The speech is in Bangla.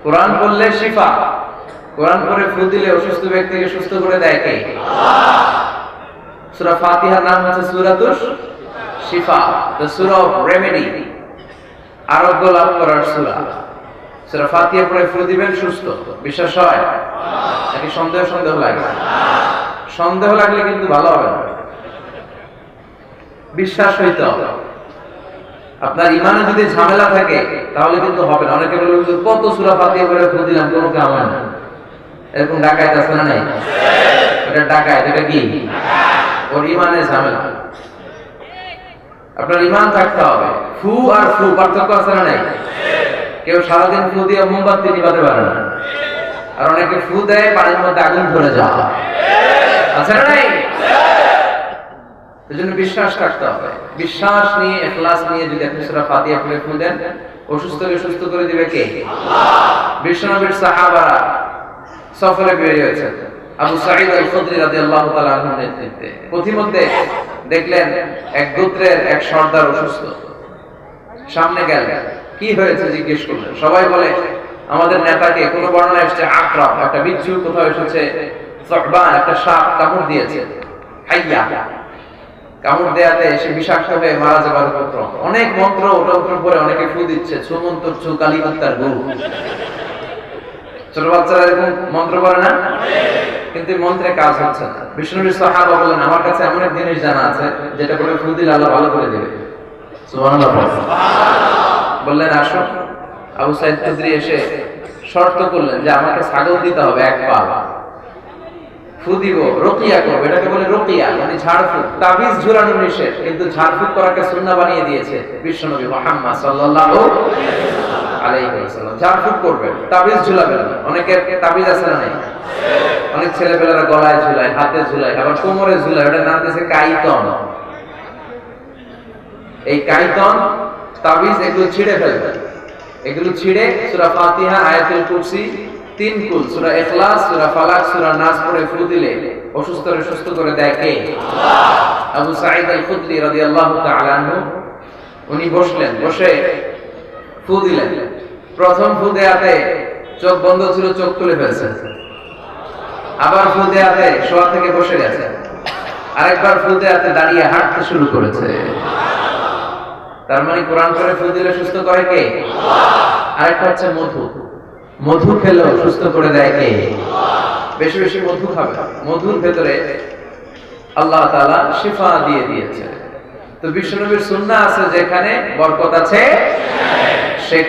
কোরআন পড়লে শিফা, কোরআন পড়ে ফু দিলে অসুস্থ ব্যক্তিকে সুস্থ করে দেয় কে? সূরা ফাতিহার নাম হচ্ছে সূরাতুশ শিফা, দ্য সূরা অফ রেমেডি, আরোগ্য লাভ করার সূরা। সূরা ফাতিহা পড়ে ফু দিবেন, সুস্থ। বিশ্বাস হয় নাকি সন্দেহ সন্দেহ লাগে? সন্দেহ লাগলে কিন্তু ভালো হবে না, বিশ্বাস হইতে হবে। আপনার ইমানে যদি ঝামেলা থাকে তাহলে কিন্তু হবে না। অনেকে বলে কত সূরা ফাতিহা পড়ে ফু দিলাম, কোনো কাম হয় না। এরকম ডাকাইত আছে না নাই? এটা ডাকাইত, এটা কি? ওর ইমানে ঝামেলা। আপনার ইমান থাকতে হবে। ফু আর ফু পার্থক্য আছে না নাই? কেউ সারাদিন ফু দিয়ে মোমবাতি নিভাতে পারে না, আর অনেকে ফু দেয় পানির মধ্যে আগুন ধরে যায়, আছে না নাই? এজন্য বিশ্বাস থাকতে হবে। বিশ্বাস নিয়ে, ইখলাস নিয়ে যদি আপনি সূরা ফাতিহা পড়ে ফু দেন, অসুস্থকে সুস্থ করে দিবে কে? আল্লাহ। বিশ্বনবীর সাহাবারা সফরে বেরিয়ে হয়েছেন আবু সাঈদ আল খুদরি রাদিয়াল্লাহু তাআলা আনহুর নেতৃত্বে। পথিমধ্যে দেখলেন এক গোত্রের এক সর্দার অসুস্থ। সামনে গেলেন, কি হয়েছে জিজ্ঞেস করলেন। সবাই বলে আমাদের নেতাকে, কোন বর্ণনা এসেছে আকরাব, একটা বিচ্ছু, কোথাও এসেছে সুবহান, একটা সাপ কামড় দিয়েছে, হাইয়া কামড় দেয়াতে সে বিষাক্ত হয়ে মারা যাবার উপক্রম। অনেক মন্ত্র ওটা উপর পরে অনেকে ফু দিচ্ছে, ছু মন্ত্র ছু কালীকুত্তার গু। ছোট বাচ্চারা এরকম মন্ত্র করে না, কিন্তু মন্ত্রে কাজ হচ্ছে না। বিষ্ণুবীর সাহাবা বলেন আমার কাছে এমন এক জিনিস জানা আছে যেটা করে ফু দিলে আল্লাহ ভালো করে দিবে। সুবহানাল্লাহ। বললেন আসো। আবু সাঈদ খুদরি এসে শর্ত করলেন যে আমাকে ছাগল দিতে হবে এক পা, ফু দিব, রকিয়া করব। এটাকে বলে রকিয়া, মানে ঝাড়ফুঁক। তাবিজ ঝুলানো নিষেধ, কিন্তু ঝাড়ফুঁক করাকে সুন্নাহ বানিয়ে দিয়েছে বিশ্বনবী মুহাম্মদ সাল্লাল্লাহু আলাইহি ওয়াসাল্লাম। ঝাড়ফুঁক করবেন, তাবিজ ঝুলাবেন না। অনেকের তাবিজ আছে না নাই? অনেক ছেলেপেলেরা গলায় ঝুলায়, হাতে ঝুলায়, আবার কোমরে ঝুলায়। ওটার নাম দিয়েছে কাইতন। এই কাইতন তাবিজ এগুলো ছিঁড়ে ফেলবেন। এগুলো ছিঁড়ে সূরা ফাতিহা, আয়াতুল কুরসি, 3 কুল, সূরা ইখলাস, সূরা ফালাক, সূরা নাস পড়ে ফু দিলে অসুস্থকে সুস্থ করে দেয় কে? আল্লাহ। আবু সাঈদ আল খুদরি রাদিয়াল্লাহু তাআলা আনহু উনি বসলেন, বসে ফু দিলেন। প্রথম ফু দেয়াতে চোখ বন্ধ ছিল, চোখ খুলে ফেলছেন। আবার ফু দেয়াতে শোয়া থেকে বসে গেছে। আরেকবার ফু দেয়াতে দাঁড়িয়ে হাঁটতে শুরু করেছে। তার মানে কোরআন পড়ে ফু দিলে সুস্থ করে কে? আল্লাহ। আরেকটা হচ্ছে মধু। মধু খেলেও সুস্থ করে দেয় কে? আল্লাহ। বেশি বেশি মধু খাবে। মধুর ভেতরে আল্লাহ তাআলা শিফা দিয়ে দিয়েছে। তো বিশ্বনবীর সুন্নাহ আছে যেখানে বরকত আছে সেখানে